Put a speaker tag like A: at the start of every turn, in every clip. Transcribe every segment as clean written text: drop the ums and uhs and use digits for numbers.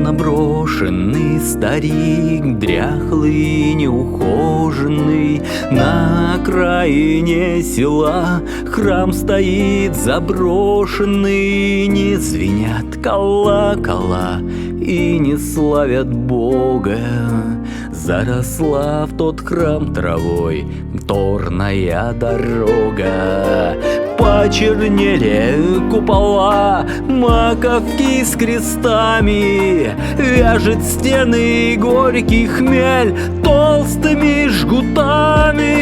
A: Словно брошенный старик, дряхлый, неухоженный, на окраине села храм стоит заброшенный. Не звенят колокола и не славят Бога. Заросла в тот храм травой торная дорога. Почернели купола, маковки с крестами, вяжет стены горький хмель толстыми жгутами.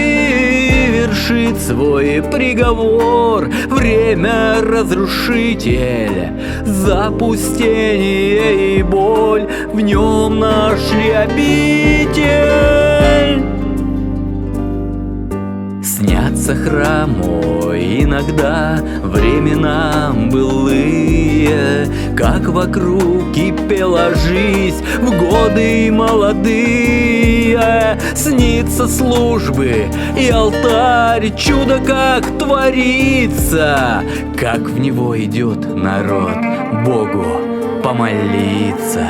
A: Вершит свой приговор время разрушитель. Запустение и боль в нем нашли обитель. Снятся храму иногда времена былые, как вокруг кипела жизнь в годы молодые. Снится службы и алтарь, чудо как творится, как в него идет народ Богу помолиться.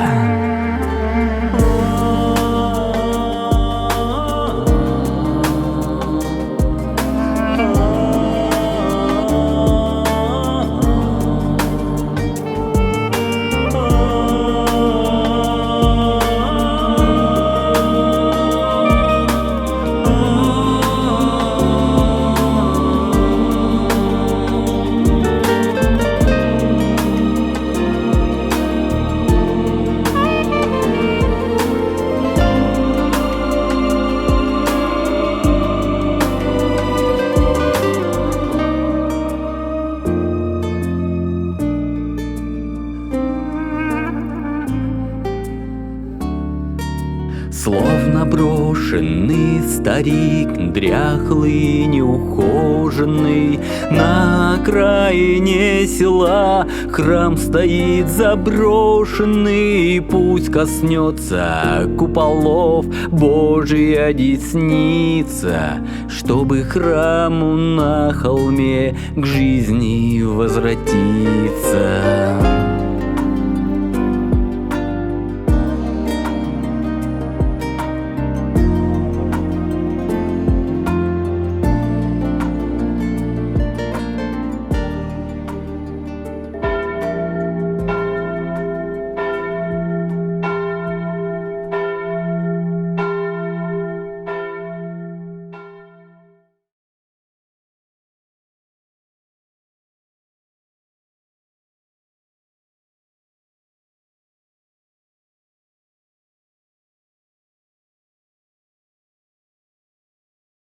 A: Словно брошенный старик, дряхлый, неухоженный, на окраине села храм стоит заброшенный. Пусть коснется куполов Божья десница, чтобы храму на холме к жизни возвратиться.